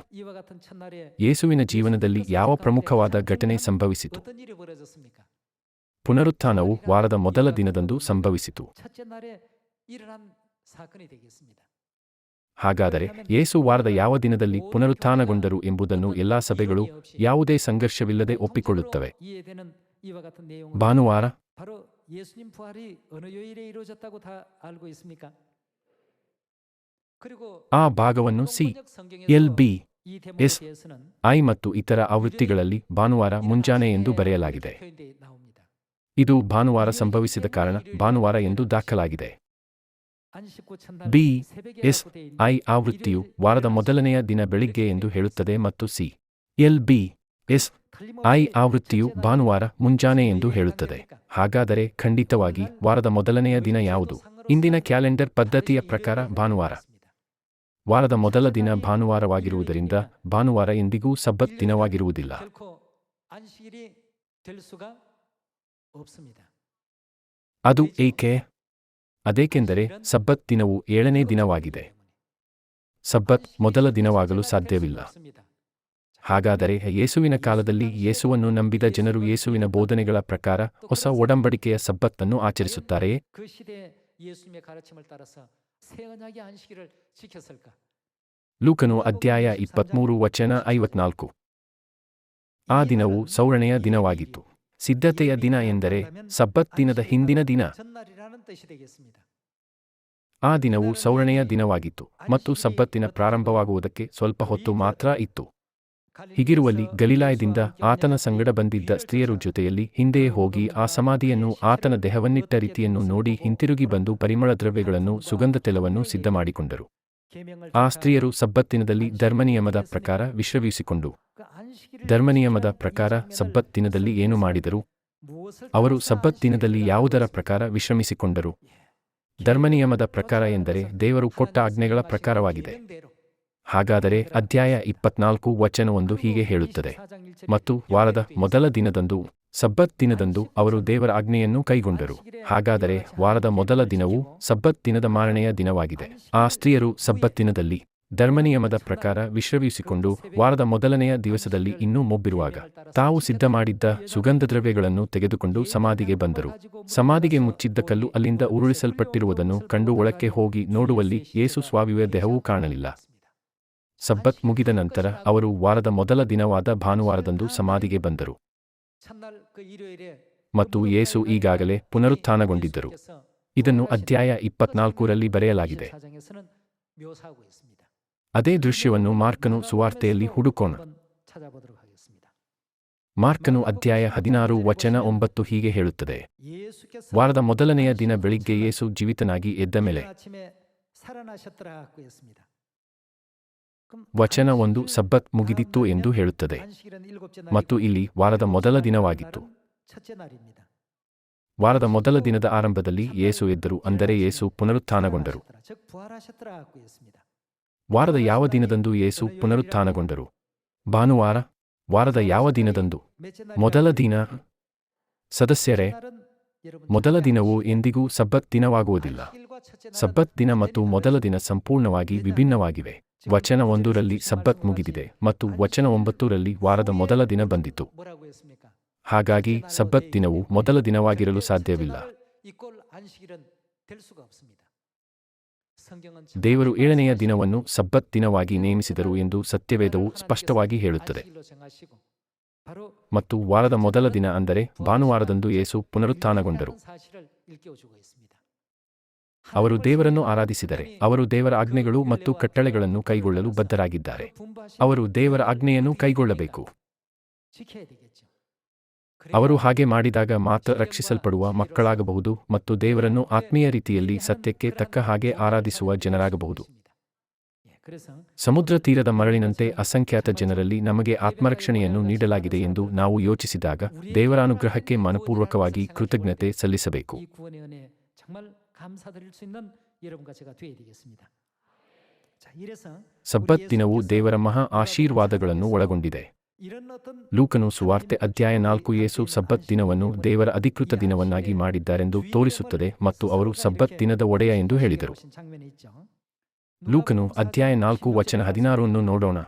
ಯೇಸುವಿನ ಜೀವನದಲ್ಲಿ ಯಾವ ಪ್ರಮುಖವಾದ ಘಟನೆ ಸಂಭವಿಸಿತು? ಪುನರುತ್ಥಾನವು ವಾರದ ಮೊದಲ ದಿನದಂದು ಸಂಭವಿಸಿತು. ಹಾಗಾದರೆ ಯೇಸು ವಾರದ ಯಾವ ದಿನದಲ್ಲಿ ಪುನರುತ್ಥಾನಗೊಂಡರು ಎಂಬುದನ್ನು ಎಲ್ಲಾ ಸಭೆಗಳು ಯಾವುದೇ ಸಂಘರ್ಷವಿಲ್ಲದೆ ಒಪ್ಪಿಕೊಳ್ಳುತ್ತವೆ. ಭಾನುವಾರ. ಆ ಭಾಗವನ್ನು CLBSI ಮತ್ತು ಇತರ ಆವೃತ್ತಿಗಳಲ್ಲಿ ಭಾನುವಾರ ಮುಂಜಾನೆ ಎಂದು ಬರೆಯಲಾಗಿದೆ. ಇದು ಭಾನುವಾರ ಸಂಭವಿಸಿದ ಕಾರಣ ಭಾನುವಾರ ಎಂದು ದಾಖಲಾಗಿದೆ. BSI ಆವೃತ್ತಿಯು ವಾರದ ಮೊದಲನೆಯ ದಿನ ಬೆಳಿಗ್ಗೆ ಎಂದು ಹೇಳುತ್ತದೆ ಮತ್ತು CLBSI ಆವೃತ್ತಿಯು ಭಾನುವಾರ ಮುಂಜಾನೆ ಎಂದು ಹೇಳುತ್ತದೆ. ಹಾಗಾದರೆ ಖಂಡಿತವಾಗಿ ವಾರದ ಮೊದಲನೆಯ ದಿನ ಯಾವುದು? ಇಂದಿನ ಕ್ಯಾಲೆಂಡರ್ ಪದ್ಧತಿಯ ಪ್ರಕಾರ ಭಾನುವಾರ. ವಾರದ ಮೊದಲ ದಿನ ಭಾನುವಾರವಾಗಿರುವುದರಿಂದ ಭಾನುವಾರ ಎಂದಿಗೂ ಸಬ್ಬತ್ ದಿನವಾಗಿರುವುದಿಲ್ಲ. ಅದು ಏಕೆ? ಅದೇಕೆಂದರೆ ಸಬ್ಬತ್ ದಿನವು 7ನೇ ದಿನವಾಗಿದೆ. ಸಬ್ಬತ್ ಮೊದಲ ದಿನವಾಗಲು ಸಾಧ್ಯವಿಲ್ಲ. ಹಾಗಾದರೆ ಯೇಸುವಿನ ಕಾಲದಲ್ಲಿ ಯೇಸುವನ್ನು ನಂಬಿದ ಜನರು ಯೇಸುವಿನ ಬೋಧನೆಗಳ ಪ್ರಕಾರ ಹೊಸ ಒಡಂಬಡಿಕೆಯ ಸಬ್ಬತ್ತನ್ನು ಆಚರಿಸುತ್ತಾರೆಯೇ? ಲೂಕನು ಅಧ್ಯಾಯ 23 ವಚನ 54. ಆ ದಿನವು ಸೌರಣೆಯ ದಿನವಾಗಿತ್ತು. ಸಿದ್ಧತೆಯ ದಿನ ಎಂದರೆ ಸಬ್ಬತ್ ದಿನದ ಹಿಂದಿನ ದಿನ. ಆ ದಿನವು ಸೌರಣೆಯ ದಿನವಾಗಿತ್ತು ಮತ್ತು ಸಬ್ಬತ್ತಿನ ಪ್ರಾರಂಭವಾಗುವುದಕ್ಕೆ ಸ್ವಲ್ಪ ಹೊತ್ತು ಮಾತ್ರ ಇತ್ತು. ಹೀಗಿರುವಲ್ಲಿ ಗಲಿಲಾಯದಿಂದ ಆತನ ಸಂಗಡ ಬಂದಿದ್ದ ಸ್ತ್ರೀಯರು ಜೊತೆಯಲ್ಲಿ ಹಿಂದೆಯೇ ಹೋಗಿ ಆ ಸಮಾಧಿಯನ್ನು ಆತನ ದೇಹವನ್ನಿಟ್ಟ ರೀತಿಯನ್ನು ನೋಡಿ ಹಿಂತಿರುಗಿ ಬಂದು ಪರಿಮಳ ದ್ರವ್ಯಗಳನ್ನು ಸುಗಂಧ ತೈಲವನ್ನು ಸಿದ್ಧಮಾಡಿಕೊಂಡರು. ಆ ಸ್ತ್ರೀಯರು ಸಬ್ಬತ್ತಿನದಲ್ಲಿ ಧರ್ಮನಿಯಮದ ಪ್ರಕಾರ ವಿಶ್ರಮಿಸಿಕೊಂಡು ಧರ್ಮನಿಯಮದ ಪ್ರಕಾರ ಸಬ್ಬತ್ ದಿನದಲ್ಲಿ ಏನು ಮಾಡಿದರು? ಅವರು ಸಬ್ಬತ್ ದಿನದಲ್ಲಿ ಯಾವುದರ ಪ್ರಕಾರ ವಿಶ್ರಮಿಸಿಕೊಂಡರು? ಧರ್ಮನಿಯಮದ ಪ್ರಕಾರ ಎಂದರೆ ದೇವರು ಕೊಟ್ಟ ಆಜ್ಞೆಗಳ ಪ್ರಕಾರವಾಗಿದೆ. ಹಾಗಾದರೆ ಅಧ್ಯಾಯ 24 ವಚನ 1 ಹೀಗೆ ಹೇಳುತ್ತದೆ, ಮತ್ತು ವಾರದ ಮೊದಲ ದಿನದಂದು ಸಬ್ಬತ್ ದಿನದಂದು ಅವರು ದೇವರ ಆಜ್ಞೆಯನ್ನು ಕೈಗೊಂಡರು. ಹಾಗಾದರೆ ವಾರದ ಮೊದಲ ದಿನವು ಸಬ್ಬತ್ ದಿನದ ಮಾರನೆಯ ದಿನವಾಗಿದೆ. ಆ ಸ್ತ್ರೀಯರು ಸಬ್ಬತ್ ದಿನದಲ್ಲಿ ಧರ್ಮನಿಯಮದ ಪ್ರಕಾರ ವಿಶ್ರಮಿಸಿಕೊಂಡು ವಾರದ ಮೊದಲನೆಯ ದಿವಸದಲ್ಲಿ ಇನ್ನೂ ಮೊಬ್ಬಿರುವಾಗ ತಾವು ಸಿದ್ಧ ಮಾಡಿದ್ದ ಸುಗಂಧದ್ರವ್ಯಗಳನ್ನು ತೆಗೆದುಕೊಂಡು ಸಮಾಧಿಗೆ ಬಂದರು. ಸಮಾಧಿಗೆ ಮುಚ್ಚಿದ್ದ ಕಲ್ಲು ಅಲ್ಲಿಂದ ಉರುಳಿಸಲ್ಪಟ್ಟಿರುವುದನ್ನು ಕಂಡು ಒಳಕ್ಕೆ ಹೋಗಿ ನೋಡುವಲ್ಲಿ ಯೇಸು ಸ್ವಾಮಿಯ ದೇಹವೂ ಕಾಣಲಿಲ್ಲ. ಸಬ್ಬತ್ ಮುಗಿದ ನಂತರ ಅವರು ವಾರದ ಮೊದಲ ದಿನವಾದ ಭಾನುವಾರದಂದು ಸಮಾಧಿಗೆ ಬಂದರು. ಮತ್ತು ಯೇಸು ಈಗಾಗಲೇ ಪುನರುತ್ಥಾನಗೊಂಡಿದ್ದರು. ಇದನ್ನು ಅಧ್ಯಾಯ 24ರಲ್ಲಿ ಬರೆಯಲಾಗಿದೆ. ಅದೇ ದೃಶ್ಯವನ್ನು ಮಾರ್ಕನು ಸುವಾರ್ತೆಯಲ್ಲಿ ಹುಡುಕೋಣ. ಮಾರ್ಕನು ಅಧ್ಯಾಯ 16 ವಚನ 9 ಹೀಗೆ ಹೇಳುತ್ತದೆ. ವಾರದ ಮೊದಲನೆಯ ದಿನ ಬೆಳಿಗ್ಗೆ ಯೇಸು ಜೀವಿತನಾಗಿ ಎದ್ದ ಮೇಲೆ. ವಚನ 1 ಸಬ್ಬತ್ ಮುಗಿದಿತ್ತು ಎಂದು ಹೇಳುತ್ತದೆ. ಮತ್ತು ಇಲ್ಲಿ ವಾರದ ಮೊದಲ ದಿನವಾಗಿತ್ತು. ವಾರದ ಮೊದಲ ದಿನದ ಆರಂಭದಲ್ಲಿ ಯೇಸು ಎದ್ದರು, ಅಂದರೆ ಯೇಸು ಪುನರುತ್ಥಾನಗೊಂಡರು. ವಾರದ ಯಾವ ದಿನದಂದು ಯೇಸು ಪುನರುತ್ಥಾನಗೊಂಡರು? ಭಾನುವಾರ. ವಾರದ ಯಾವ ದಿನದಂದು? ಮೊದಲ ದಿನ. ಸದಸ್ಯರೇ, ಮೊದಲ ದಿನವು ಎಂದಿಗೂ ಸಬ್ಬತ್ ದಿನವಾಗುವುದಿಲ್ಲ. ಸಬ್ಬತ್ ದಿನ ಮತ್ತು ಮೊದಲ ದಿನ ಸಂಪೂರ್ಣವಾಗಿ ವಿಭಿನ್ನವಾಗಿವೆ. ವಚನ 1ರಲ್ಲಿ ಸಬ್ಬತ್ ಮುಗಿದಿದೆ ಮತ್ತು ವಚನ 9ರಲ್ಲಿ ವಾರದ ಮೊದಲ ದಿನ ಬಂದಿತು. ಹಾಗಾಗಿ ಸಬ್ಬತ್ ದಿನವು ಮೊದಲ ದಿನವಾಗಿರಲು ಸಾಧ್ಯವಿಲ್ಲ. ದೇವರು 7ನೆಯ ದಿನವನ್ನು ಸಬ್ಬತ್ ದಿನವಾಗಿ ನೇಮಿಸಿದರು ಎಂದು ಸತ್ಯವೇದವು ಸ್ಪಷ್ಟವಾಗಿ ಹೇಳುತ್ತದೆ. ಮತ್ತು ವಾರದ ಮೊದಲ ದಿನ ಅಂದರೆ ಭಾನುವಾರದಂದು ಯೇಸು ಪುನರುತ್ಥಾನಗೊಂಡರು. ಅವರು ದೇವರನ್ನು ಆರಾಧಿಸಿದರೆ ಅವರು ದೇವರ ಆಜ್ಞೆಗಳು ಮತ್ತು ಕಟ್ಟಳೆಗಳನ್ನು ಕೈಗೊಳ್ಳಲು ಬದ್ಧರಾಗಿದ್ದಾರೆ. ಅವರು ದೇವರ ಆಜ್ಞೆಯನ್ನು ಕೈಗೊಳ್ಳಬೇಕು. ಅವರು ಹಾಗೆ ಮಾಡಿದಾಗ ಮಾತ್ರ ರಕ್ಷಿಸಲ್ಪಡುವ ಮಕ್ಕಳಾಗಬಹುದು ಮತ್ತು ದೇವರನ್ನು ಆತ್ಮೀಯ ರೀತಿಯಲ್ಲಿ ಸತ್ಯಕ್ಕೆ ತಕ್ಕ ಹಾಗೆ ಆರಾಧಿಸುವ ಜನರಾಗಬಹುದು. ಸಮುದ್ರ ತೀರದ ಮರಳಿನಂತೆ ಅಸಂಖ್ಯಾತ ಜನರಲ್ಲಿ ನಮಗೆ ಆತ್ಮರಕ್ಷಣೆಯನ್ನು ನೀಡಲಾಗಿದೆ ಎಂದು ನಾವು ಯೋಚಿಸಿದಾಗ ದೇವರ ಅನುಗ್ರಹಕ್ಕೆ ಮನಪೂರ್ವಕವಾಗಿ ಕೃತಜ್ಞತೆ ಸಲ್ಲಿಸಬೇಕು. ಸಬ್ಬತ್ ದಿನವು ದೇವರ ಮಹಾ ಆಶೀರ್ವಾದಗಳನ್ನು ಒಳಗೊಂಡಿದೆ. ಲೂಕನು ಸುವಾರ್ತೆ ಅಧ್ಯಾಯ 4 ಯೇಸು ಸಬ್ಬತ್ ದಿನವನ್ನು ದೇವರ ಅಧಿಕೃತ ದಿನವನ್ನಾಗಿ ಮಾಡಿದ್ದಾರೆಂದು ತೋರಿಸುತ್ತದೆ ಮತ್ತು ಅವರು ಸಬ್ಬತ್ ದಿನದ ಒಡೆಯ ಎಂದು ಹೇಳಿದರು. ಲೂಕನು ಅಧ್ಯಾಯ 4 ವಚನ 16 ನೋಡೋಣ.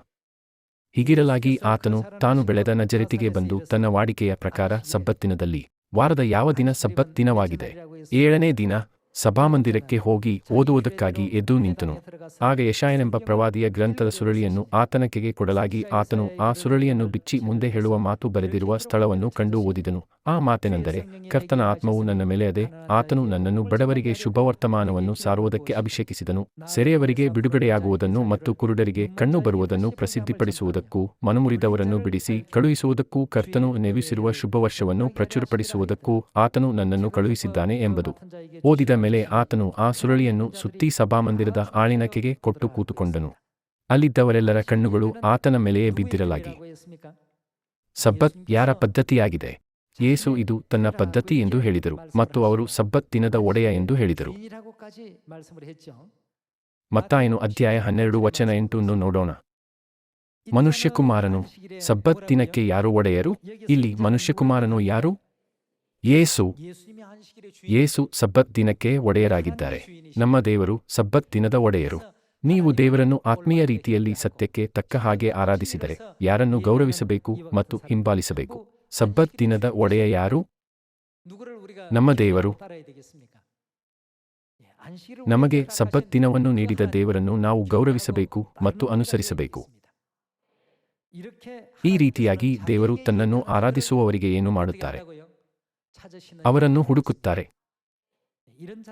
ಹೀಗಿರಲಾಗಿ ಆತನು ತಾನು ಬೆಳೆದ ನಜರೆತಿಗೆ ಬಂದು ತನ್ನ ವಾಡಿಕೆಯ ಪ್ರಕಾರ ಸಬ್ಬತ್ತಿನದಲ್ಲಿ. ವಾರದ ಯಾವ ದಿನ ಸಬ್ಬತ್ ದಿನವಾಗಿದೆ? 7ನೇ ದಿನ. ಸಭಾಮಂದಿರಕ್ಕೆ ಹೋಗಿ ಓದುವುದಕ್ಕಾಗಿ ಎದ್ದು ನಿಂತನು. ಆಗ ಯೆಶಾಯನೆಂಬ ಪ್ರವಾದಿಯ ಗ್ರಂಥದ ಸುರಳಿಯನ್ನು ಆತನಕೆಗೆ ಕೊಡಲಾಗಿ ಆತನು ಆ ಸುರಳಿಯನ್ನು ಬಿಚ್ಚಿ ಮುಂದೆ ಹೇಳುವ ಮಾತು ಬರೆದಿರುವ ಸ್ಥಳವನ್ನು ಕಂಡು ಓದಿದನು. ಆ ಮಾತೆನೆಂದರೆ, ಕರ್ತನ ಆತ್ಮವು ನನ್ನ ಮೇಲೆ ಅದೆ, ಆತನು ನನ್ನನ್ನು ಬಡವರಿಗೆ ಶುಭವರ್ತಮಾನವನ್ನು ಸಾರುವುದಕ್ಕೆ ಅಭಿಷೇಕಿಸಿದನು, ಸೆರೆಯವರಿಗೆ ಬಿಡುಗಡೆಯಾಗುವುದನ್ನು ಮತ್ತು ಕುರುಡರಿಗೆ ಕಣ್ಣು ಬರುವುದನ್ನು ಪ್ರಸಿದ್ಧಿಪಡಿಸುವುದಕ್ಕೂ, ಮನಮುರಿದವರನ್ನು ಬಿಡಿಸಿ ಕಳುಹಿಸುವುದಕ್ಕೂ, ಕರ್ತನು ನೇಮಿಸಿರುವ ಶುಭವರ್ಷವನ್ನು ಪ್ರಚುರಪಡಿಸುವುದಕ್ಕೂ ಆತನು ನನ್ನನ್ನು ಕಳುಹಿಸಿದ್ದಾನೆ ಎಂಬುದು. ಓದಿದ ಮೇಲೆ ಆತನು ಆ ಸುರಳಿಯನ್ನು ಸುತ್ತಿ ಸಭಾಮಂದಿರದ ಆಳಿನಕೆಗೆ ಕೊಟ್ಟು ಕೂತುಕೊಂಡನು. ಅಲ್ಲಿದ್ದವರೆಲ್ಲರ ಕಣ್ಣುಗಳು ಆತನ ಮೇಲೆಯೇ ಬಿದ್ದಿರಲಾಗಿ. ಸಬ್ಬತ್ ಯಾರ ಪದ್ಧತಿಯಾಗಿದೆ? ಯೇಸು ಇದು ತನ್ನ ಪದ್ಧತಿ ಎಂದು ಹೇಳಿದರು ಮತ್ತು ಅವರು ಸಬ್ಬತ್ ದಿನದ ಒಡೆಯ ಎಂದು ಹೇಳಿದರು. ಮತ್ತಾಯನು ಅಧ್ಯಾಯ 12 ವಚನ 8 ನೋಡೋಣ. ಮನುಷ್ಯಕುಮಾರನು ಸಬ್ಬತ್ ದಿನಕ್ಕೆ ಯಾರು ಒಡೆಯರು? ಇಲ್ಲಿ ಮನುಷ್ಯಕುಮಾರನು ಯಾರು? ಯೇಸು. ಯೇಸು ಸಬ್ಬತ್ ದಿನಕ್ಕೆ ಒಡೆಯರಾಗಿದ್ದಾರೆ. ನಮ್ಮ ದೇವರು ಸಬ್ಬತ್ ದಿನದ ಒಡೆಯರು. ನೀವು ದೇವರನ್ನು ಆತ್ಮೀಯ ರೀತಿಯಲ್ಲಿ ಸತ್ಯಕ್ಕೆ ತಕ್ಕ ಹಾಗೆ ಆರಾಧಿಸಿದರೆ ಯಾರನ್ನು ಗೌರವಿಸಬೇಕು ಮತ್ತು ಹಿಂಬಾಲಿಸಬೇಕು? ಸಬ್ಬತ್ ದಿನದ ಒಡೆಯ ಯಾರು? ನಮ್ಮ ದೇವರು. ನಮಗೆ ಸಬ್ಬತ್ ದಿನವನ್ನು ನೀಡಿದ ದೇವರನ್ನು ನಾವು ಗೌರವಿಸಬೇಕು ಮತ್ತು ಅನುಸರಿಸಬೇಕು. ಈ ರೀತಿಯಾಗಿ ದೇವರು ತನ್ನನ್ನು ಆರಾಧಿಸುವವರಿಗೆ ಏನು ಮಾಡುತ್ತಾರೆ? ಅವರನ್ನು ಹುಡುಕುತ್ತಾರೆ.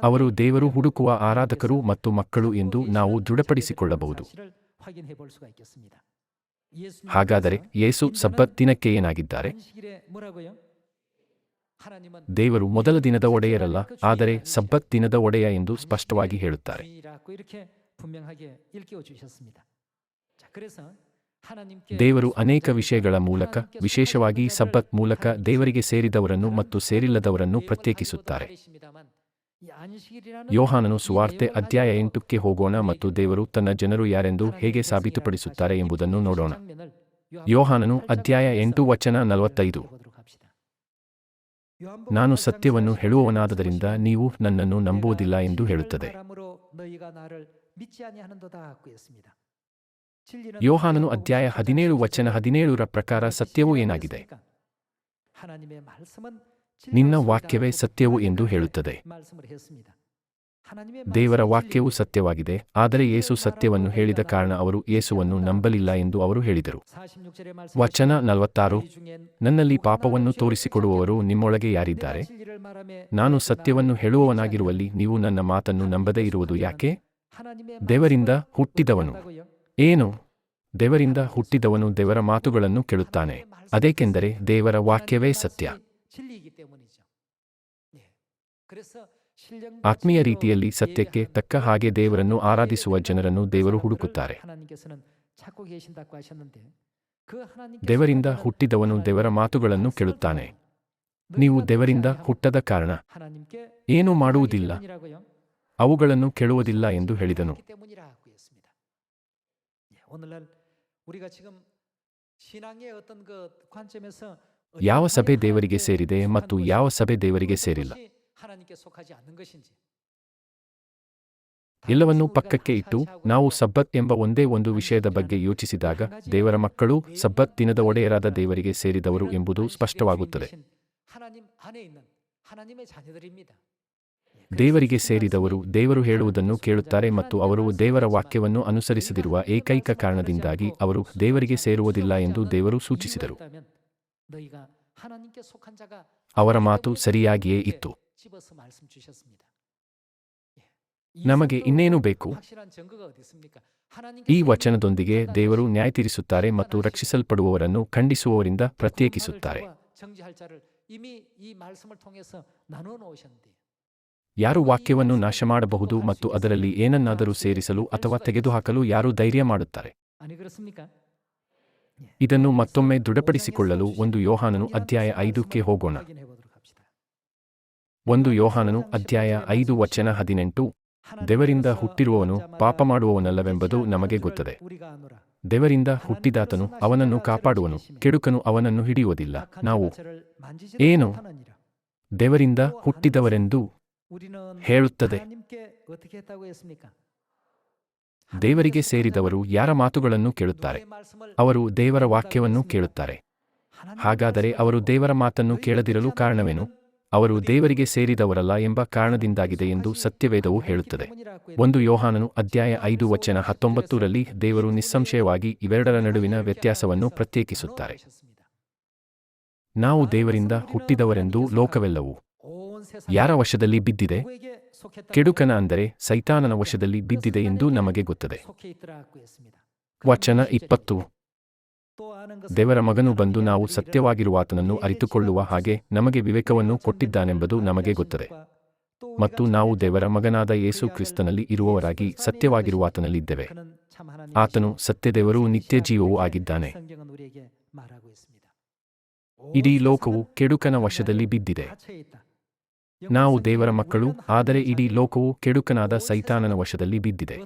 ಅವರು ದೇವರು ಹುಡುಕುವ ಆರಾಧಕರು ಮತ್ತು ಮಕ್ಕಳು ಎಂದು ನಾವು ದೃಢಪಡಿಸಿಕೊಳ್ಳಬಹುದು. ಹಾಗಾದರೆ ಯೇಸು ಸಬ್ಬತ್ ದಿನಕ್ಕೆ ಏನಾಗಿದ್ದಾರೆ? ದೇವರು ಮೊದಲ ದಿನದ ಒಡೆಯರಲ್ಲ, ಆದರೆ ಸಬ್ಬತ್ ದಿನದ ಒಡೆಯ ಎಂದು ಸ್ಪಷ್ಟವಾಗಿ ಹೇಳುತ್ತಾರೆ. ದೇವರು ಅನೇಕ ವಿಷಯಗಳ ಮೂಲಕ, ವಿಶೇಷವಾಗಿ ಸಬ್ಬತ್ ಮೂಲಕ ದೇವರಿಗೆ ಸೇರಿದವರನ್ನು ಮತ್ತು ಸೇರಿಲ್ಲದವರನ್ನು ಪ್ರತ್ಯೇಕಿಸುತ್ತಾರೆ. ಯೋಹಾನನು ಸುವಾರ್ತೆ ಅಧ್ಯಾಯ 8ಕ್ಕೆ ಹೋಗೋಣ ಮತ್ತು ದೇವರು ತನ್ನ ಜನರು ಯಾರೆಂದು ಹೇಗೆ ಸಾಬೀತುಪಡಿಸುತ್ತಾರೆ ಎಂಬುದನ್ನು ನೋಡೋಣ. ಯೋಹಾನನು ಅಧ್ಯಾಯ 8 ವಚನ 45. ನಾನು ಸತ್ಯವನ್ನು ಹೇಳುವವನಾದದರಿಂದ ನೀವು ನನ್ನನ್ನು ನಂಬುವುದಿಲ್ಲ ಎಂದು ಹೇಳುತ್ತದೆ. ಯೋಹಾನನು ಅಧ್ಯಾಯ 17 ವಚನ 17ರ ಪ್ರಕಾರ ಸತ್ಯವು ಏನಾಗಿದೆ? ನಿನ್ನ ವಾಕ್ಯವೇ ಸತ್ಯವು ಎಂದು ಹೇಳುತ್ತದೆ. ದೇವರ ವಾಕ್ಯವು ಸತ್ಯವಾಗಿದೆ, ಆದರೆ ಯೇಸು ಸತ್ಯವನ್ನು ಹೇಳಿದ ಕಾರಣ ಅವರು ಯೇಸುವನ್ನು ನಂಬಲಿಲ್ಲ ಎಂದು ಅವರು ಹೇಳಿದರು. ವಚನ 46, ನನ್ನಲ್ಲಿ ಪಾಪವನ್ನು ತೋರಿಸಿಕೊಡುವವರು ನಿಮ್ಮೊಳಗೆ ಯಾರಿದ್ದಾರೆ? ನಾನು ಸತ್ಯವನ್ನು ಹೇಳುವವನಾಗಿರುವಲ್ಲಿ ನೀವು ನನ್ನ ಮಾತನ್ನು ನಂಬದೇ ಇರುವುದು ಯಾಕೆ? ದೇವರಿಂದ ಹುಟ್ಟಿದವನು ಏನು? ದೇವರಿಂದ ಹುಟ್ಟಿದವನು ದೇವರ ಮಾತುಗಳನ್ನು ಕೇಳುತ್ತಾನೆ. ಅದೇಕೆಂದರೆ ದೇವರ ವಾಕ್ಯವೇ ಸತ್ಯ. ಆತ್ಮೀಯ ರೀತಿಯಲ್ಲಿ ಸತ್ಯಕ್ಕೆ ತಕ್ಕ ಹಾಗೆ ದೇವರನ್ನು ಆರಾಧಿಸುವ ಜನರನ್ನು ದೇವರು ಹುಡುಕುತ್ತಾರೆ. ದೇವರಿಂದ ಹುಟ್ಟಿದವನು ದೇವರ ಮಾತುಗಳನ್ನು ಕೇಳುತ್ತಾನೆ. ನೀವು ದೇವರಿಂದ ಹುಟ್ಟದ ಕಾರಣ ಏನೂ ಮಾಡುವುದಿಲ್ಲ, ಅವುಗಳನ್ನು ಕೇಳುವುದಿಲ್ಲ ಎಂದು ಹೇಳಿದನು. ಯಾವ ಸಭೆ ದೇವರಿಗೆ ಸೇರಿದೆ ಮತ್ತು ಯಾವ ಸಭೆ ದೇವರಿಗೆ ಸೇರಿಲ್ಲ? ಎಲ್ಲವನ್ನೂ ಪಕ್ಕಕ್ಕೆ ಇಟ್ಟು ನಾವು ಸಬ್ಬತ್ ಎಂಬ ಒಂದೇ ಒಂದು ವಿಷಯದ ಬಗ್ಗೆ ಯೋಚಿಸಿದಾಗ ದೇವರ ಮಕ್ಕಳು ಸಬ್ಬತ್ ದಿನದ ಒಡೆಯರಾದ ದೇವರಿಗೆ ಸೇರಿದವರು ಎಂಬುದು ಸ್ಪಷ್ಟವಾಗುತ್ತದೆ. ದೇವರಿಗೆ ಸೇರಿದವರು ದೇವರು ಹೇಳುವುದನ್ನು ಕೇಳುತ್ತಾರೆ ಮತ್ತು ಅವರು ದೇವರ ವಾಕ್ಯವನ್ನು ಅನುಸರಿಸದಿರುವ ಏಕೈಕ ಕಾರಣದಿಂದಾಗಿ ಅವರು ದೇವರಿಗೆ ಸೇರುವುದಿಲ್ಲ ಎಂದು ದೇವರು ಸೂಚಿಸಿದರು. ಅವರ ಮಾತು ಸರಿಯಾಗಿಯೇ ಇತ್ತು. ನಮಗೆ ಇನ್ನೇನು ಬೇಕು? ಈ ವಚನದೊಂದಿಗೆ ದೇವರು ನ್ಯಾಯತೀರಿಸುತ್ತಾರೆ ಮತ್ತು ರಕ್ಷಿಸಲ್ಪಡುವವರನ್ನು ಖಂಡಿಸುವವರಿಂದ ಪ್ರತ್ಯೇಕಿಸುತ್ತಾರೆ. ಯಾರು ವಾಕ್ಯವನ್ನು ನಾಶಮಾಡಬಹುದು ಮತ್ತು ಅದರಲ್ಲಿ ಏನನ್ನಾದರೂ ಸೇರಿಸಲು ಅಥವಾ ತೆಗೆದುಹಾಕಲು ಯಾರು ಧೈರ್ಯ ಮಾಡುತ್ತಾರೆ? ಇದನ್ನು ಮತ್ತೊಮ್ಮೆ ದೃಢಪಡಿಸಿಕೊಳ್ಳಲು 1 ಯೋಹಾನನು ಅಧ್ಯಾಯ 5ಕ್ಕೆ ಹೋಗೋಣ. 1 ಯೋಹಾನನು ಅಧ್ಯಾಯ 5 ವಚನ 18, ದೇವರಿಂದ ಹುಟ್ಟಿರುವವನು ಪಾಪ ಮಾಡುವವನಲ್ಲವೆಂಬುದು ನಮಗೆ ಗೊತ್ತದೆ. ದೇವರಿಂದ ಹುಟ್ಟಿದಾತನು ಅವನನ್ನು ಕಾಪಾಡುವನು, ಕೆಡುಕನು ಅವನನ್ನು ಹಿಡಿಯುವುದಿಲ್ಲ. ನಾವು ಏನು ದೇವರಿಂದ ಹುಟ್ಟಿದವರೆಂದು ಹೇಳುತ್ತದೆ? ದೇವರಿಗೆ ಸೇರಿದವರು ಯಾರ ಮಾತುಗಳನ್ನು ಕೇಳುತ್ತಾರೆ? ಅವರು ದೇವರ ವಾಕ್ಯವನ್ನು ಕೇಳುತ್ತಾರೆ. ಹಾಗಾದರೆ ಅವರು ದೇವರ ಮಾತನ್ನು ಕೇಳದಿರಲು ಕಾರಣವೇನು? ಅವರು ದೇವರಿಗೆ ಸೇರಿದವರಲ್ಲ ಎಂಬ ಕಾರಣದಿಂದಾಗಿದೆ ಎಂದು ಸತ್ಯವೇದವು ಹೇಳುತ್ತದೆ. 1 ಯೋಹಾನನು ಅಧ್ಯಾಯ 5 ವಚನ 19ರಲ್ಲಿ ದೇವರು ನಿಸ್ಸಂಶಯವಾಗಿ ಇವೆರಡರ ನಡುವಿನ ವ್ಯತ್ಯಾಸವನ್ನು ಪ್ರತ್ಯೇಕಿಸುತ್ತಾರೆ. ನಾವು ದೇವರಿಂದ ಹುಟ್ಟಿದವರೆಂದು ಲೋಕವೆಲ್ಲವೂ ಯಾರ ವಶದಲ್ಲಿ ಬಿದ್ದಿದೆ? ಕೆಡುಕನ ಅಂದರೆ ಸೈತಾನನ ವಶದಲ್ಲಿ ಬಿದ್ದಿದೆ ಎಂದು ನಮಗೆ ಗೊತ್ತದೆ. ವಚನ 20, ದೇವರ ಮಗನು ಬಂದು ನಾವು ಸತ್ಯವಾಗಿರುವಾತನನ್ನು ಅರಿತುಕೊಳ್ಳುವ ಹಾಗೆ ನಮಗೆ ವಿವೇಕವನ್ನು ಕೊಟ್ಟಿದ್ದಾನೆಂಬುದು ನಮಗೆ ಗೊತ್ತದೆ. ಮತ್ತು ನಾವು ದೇವರ ಮಗನಾದ ಯೇಸು ಕ್ರಿಸ್ತನಲ್ಲಿ ಇರುವವರಾಗಿ ಸತ್ಯವಾಗಿರುವಾತನಲ್ಲಿದ್ದೇವೆ. ಆತನು ಸತ್ಯದೇವರೂ ನಿತ್ಯ ಜೀವವೂ ಆಗಿದ್ದಾನೆ. ಇಡೀ ಲೋಕವು ಕೆಡುಕನ ವಶದಲ್ಲಿ ಬಿದ್ದಿದೆ. ನಾವು ದೇವರ ಮಕ್ಕಳು, ಆದರೆ ಇಡೀ ಲೋಕವು ಕೆಡುಕನಾದ ಸೈತಾನನ ವಶದಲ್ಲಿ ಬಿದ್ದಿದೆ.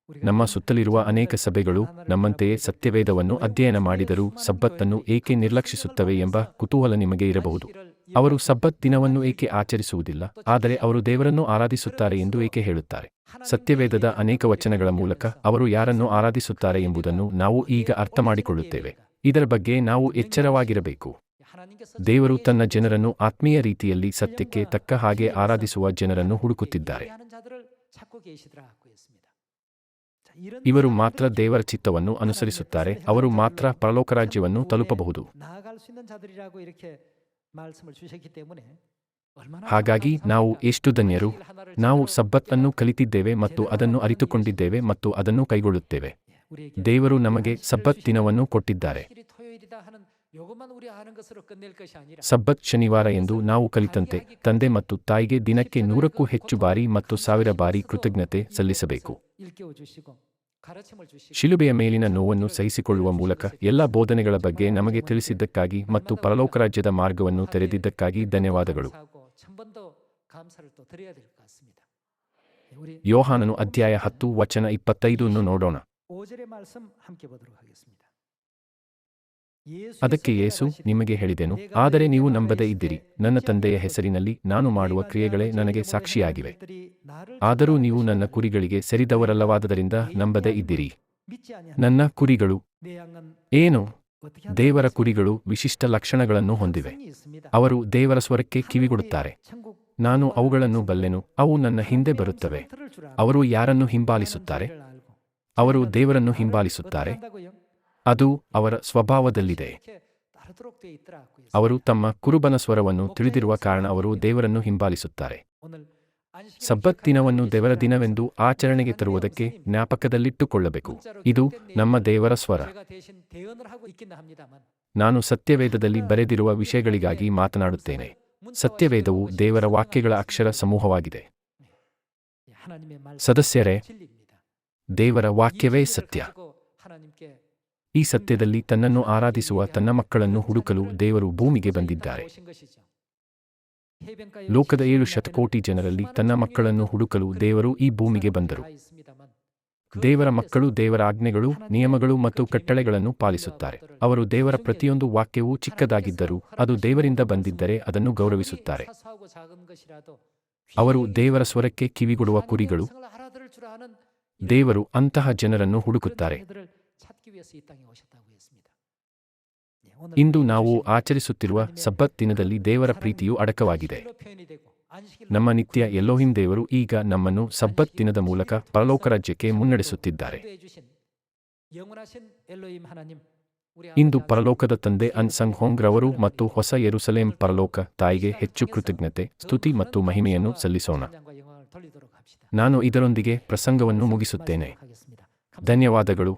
ನಮ್ಮ ಸುತ್ತಲಿರುವ ಅನೇಕ ಸಭೆಗಳು ನಮ್ಮಂತೆಯೇ ಸತ್ಯವೇದವನ್ನು ಅಧ್ಯಯನ ಮಾಡಿದರೂ ಸಬ್ಬತ್ತನ್ನು ಏಕೆ ನಿರ್ಲಕ್ಷಿಸುತ್ತವೆ ಎಂಬ ಕುತೂಹಲ ನಿಮಗೆ ಇರಬಹುದು. ಅವರು ಸಬ್ಬತ್ ದಿನವನ್ನು ಏಕೆ ಆಚರಿಸುವುದಿಲ್ಲ, ಆದರೆ ಅವರು ದೇವರನ್ನು ಆರಾಧಿಸುತ್ತಾರೆ ಎಂದು ಏಕೆ ಹೇಳುತ್ತಾರೆ? ಸತ್ಯವೇದದ ಅನೇಕ ವಚನಗಳ ಮೂಲಕ ಅವರು ಯಾರನ್ನು ಆರಾಧಿಸುತ್ತಾರೆ ಎಂಬುದನ್ನು ನಾವು ಈಗ ಅರ್ಥಮಾಡಿಕೊಳ್ಳುತ್ತೇವೆ. ಇದರ ಬಗ್ಗೆ ನಾವು ಎಚ್ಚರವಾಗಿರಬೇಕು. ದೇವರು ತನ್ನ ಜನರನ್ನು ಆತ್ಮೀಯ ರೀತಿಯಲ್ಲಿ ಸತ್ಯಕ್ಕೆ ತಕ್ಕ ಹಾಗೆ ಆರಾಧಿಸುವ ಜನರನ್ನು ಹುಡುಕುತ್ತಿದ್ದಾರೆ. ಇವರು ಮಾತ್ರ ದೇವರ ಚಿತ್ತವನ್ನು ಅನುಸರಿಸುತ್ತಾರೆ, ಅವರು ಮಾತ್ರ ಪರಲೋಕ ರಾಜ್ಯವನ್ನು ತಲುಪಬಹುದು. ಹಾಗಾಗಿ ನಾವು ಎಷ್ಟು ಧನ್ಯರು! ನಾವು ಸಬ್ಬತ್ ಅನ್ನು ಕಲಿತಿದ್ದೇವೆ ಮತ್ತು ಅದನ್ನು ಅರಿತುಕೊಂಡಿದ್ದೇವೆ ಮತ್ತು ಅದನ್ನು ಕೈಗೊಳ್ಳುತ್ತೇವೆ. ದೇವರು ನಮಗೆ ಸಬ್ಬತ್ ದಿನವನ್ನು ಕೊಟ್ಟಿದ್ದಾರೆ. ಸಬ್ಬತ್ ಶನಿವಾರ ಎಂದು ನಾವು ಕಲಿತಂತೆ ತಂದೆ ಮತ್ತು ತಾಯಿಗೆ ದಿನಕ್ಕೆ 100ಕ್ಕೂ ಹೆಚ್ಚು ಬಾರಿ ಮತ್ತು 1000 ಬಾರಿ ಕೃತಜ್ಞತೆ ಸಲ್ಲಿಸಬೇಕು. ಶಿಲುಬೆಯ ಮೇಲಿನ ನೋವನ್ನು ಸಹಿಸಿಕೊಳ್ಳುವ ಮೂಲಕ ಎಲ್ಲ ಬೋಧನೆಗಳ ಬಗ್ಗೆ ನಮಗೆ ತಿಳಿಸಿದ್ದಕ್ಕಾಗಿ ಮತ್ತು ಪರಲೋಕ ರಾಜ್ಯದ ಮಾರ್ಗವನ್ನು ತೆರೆದಿದ್ದಕ್ಕಾಗಿ ಧನ್ಯವಾದಗಳು. ಯೋಹಾನನು ಅಧ್ಯಾಯ 10 ವಚನ 25 ನೋಡೋಣ. ಅದಕ್ಕೆ ಯೇಸು, ನಿಮಗೆ ಹೇಳಿದೆನು, ಆದರೆ ನೀವು ನಂಬದೇ ಇದ್ದಿರಿ. ನನ್ನ ತಂದೆಯ ಹೆಸರಿನಲ್ಲಿ ನಾನು ಮಾಡುವ ಕ್ರಿಯೆಗಳೇ ನನಗೆ ಸಾಕ್ಷಿಯಾಗಿವೆ. ಆದರೂ ನೀವು ನನ್ನ ಕುರಿಗಳಿಗೆ ಸೇರಿದವರಲ್ಲವಾದ್ದರಿಂದ ನಂಬದೇ ಇದ್ದಿರಿ. ನನ್ನ ಕುರಿಗಳು ಏನು? 어떻게 ದೇವರ ಕುರಿಗಳು ವಿಶಿಷ್ಟ ಲಕ್ಷಣಗಳನ್ನು ಹೊಂದಿವೆ. 특성이 있습니다. ಅವರು ದೇವರ ಸ್ವರಕ್ಕೆ ಕಿವಿಗೊಡುತ್ತಾರೆ. 천국 ನಾನು ಅವುಗಳನ್ನು ಬಲ್ಲೆನು, ಅವು ನನ್ನ ಹಿಂದೆ ಬರುತ್ತವೆ. 들을 줄 알고 ಅವರು ಯಾರನ್ನು ಹಿಂಬಾಲಿಸುತ್ತಾರೆ? 나는 죄를 알고. ಅವರು 죄인은 ದೇವರನ್ನು 나를 ಹಿಂಬಾಲಿಸುತ್ತಾರೆ. 어떻게 한다고요? ಅದು ಅವರ ಸ್ವಭಾವದಲ್ಲಿದೆ. 이렇게 따르도록 돼 있더라고요. ಅವರು ತಮ್ಮ ಕುರುಬನ ಸ್ವರವನ್ನು ತಿಳಿದಿರುವ ಕಾರಣ ಅವರು ದೇವರನ್ನು ಹಿಂಬಾಲಿಸುತ್ತಾರೆ. 오늘 안식일을 ಸಬ್ಬತ್ ದಿನವನ್ನು 기억하는 ದೇವರ 예수님의 ದಿನವೆಂದು 말씀, ಆಚರಣೆಗೆ ತರುವುದಕ್ಕೆ 하나님의 ಜ್ಞಾಪಕದಲ್ಲಿಟ್ಟುಕೊಳ್ಳಬೇಕು. 문자로 ಇದು 기록된 ನಮ್ಮ 내용은 ದೇವರ ಸ್ವರ. 제가 대신 대언을 하고 있긴 합니다만 ನಾನು ಸತ್ಯವೇದದಲ್ಲಿ ಬರೆದಿರುವ ವಿಷಯಗಳಿಗಾಗಿ ಮಾತನಾಡುತ್ತೇನೆ. ಸತ್ಯವೇದವು ದೇವರ ವಾಕ್ಯಗಳ ಅಕ್ಷರ ಸಮೂಹವಾಗಿದೆ. 하나님의 말씀 ಸದಸ್ಯರೇ, 진리입니다. ದೇವರ 이 ವಾಕ್ಯವೇ 진리를 ಸತ್ಯ. 가지고 하나님께 ಈ ಸತ್ಯದಲ್ಲಿ ತನ್ನನ್ನು ಆರಾಧಿಸುವ ತನ್ನ ಮಕ್ಕಳನ್ನು ಹುಡುಕಲು ದೇವರು ಭೂಮಿಗೆ ಬಂದಿದ್ದಾರೆ. 오신 것이죠. 해변가에 ಲೋಕದ 7 지시는 ಶತಕೋಟಿ ಜನರಲ್ಲಿ 수많은 ತನ್ನ ಮಕ್ಕಳನ್ನು 종류의 ಹುಡುಕಲು 그 ದೇವರು ಈ 사람들이 ಭೂಮಿಗೆ ಬಂದರು. 다 있습니다만 그 ದೇವರ 가운데서 ಮಕ್ಕಳು ದೇವರ ಆಜ್ಞೆಗಳು, ನಿಯಮಗಳು ಮತ್ತು ಕಟ್ಟಳೆಗಳನ್ನು ಪಾಲಿಸುತ್ತಾರೆ. ಅವರು ದೇವರ ಪ್ರತಿಯೊಂದು ವಾಕ್ಯವೂ ಚಿಕ್ಕದಾಗಿದ್ದರೂ ಅದು ದೇವರಿಂದ ಬಂದಿದ್ದರೆ ಅದನ್ನು ಗೌರವಿಸುತ್ತಾರೆ. 사소하고 작은 것이라도 ಅವರು ದೇವರ ಸ್ವರಕ್ಕೆ ಕಿವಿಗೊಡುವ ಕುರಿಗಳು. 성을 알아들을 줄 아는 ದೇವರು ಅಂತಹ ಜನರನ್ನು ಹುಡುಕುತ್ತಾರೆ. 자녀들을 찾기 위해서 이 땅에 오셨다고 했습니다. 예, 오늘 ಇಂದು ನಾವು 주신 ಆಚರಿಸುತ್ತಿರುವ 하나님의 ಸಬ್ಬತ್ ದಿನದಲ್ಲಿ ದೇವರ ಪ್ರೀತಿಯು ಅಡಕವಾಗಿದೆ. 안식일로 표현이 되고 안식일로 ನಮ್ಮ ನಿತ್ಯ ಎಲೋಹಿಂ ದೇವರು ಈಗ ನಮ್ಮನ್ನು ಸಬ್ಬತ್ ದಿನದ ಮೂಲಕ ಪರಲೋಕ ರಾಜ್ಯಕ್ಕೆ ಮುನ್ನಡೆಸುತ್ತಿದ್ದಾರೆ. 인도해 주신 영원하신 엘로힘 하나님, 우리 ಇಂದು 아버지 ಪರಲೋಕದ ತಂದೆ ಅನ್ಸಂಗ್ ಹೋಂಗ್ ರವರು ಮತ್ತು ಹೊಸ ಯೆರೂಸಲೇಮ್ ಪರಲೋಕ ತಾಯಿಗೆ ಹೆಚ್ಚು ಕೃತಜ್ಞತೆ, ಸ್ತುತಿ ಮತ್ತು ಮಹಿಮೆಯನ್ನು ಸಲ್ಲಿಸೋಣ. 찬양과 영광을 돌리도록 합시다. ನಾನು ಇದರೊಂದಿಗೆ ಪ್ರಸಂಗವನ್ನು ಮುಗಿಸುತ್ತೇನೆ. 하겠습니다. ಧನ್ಯವಾದಗಳು.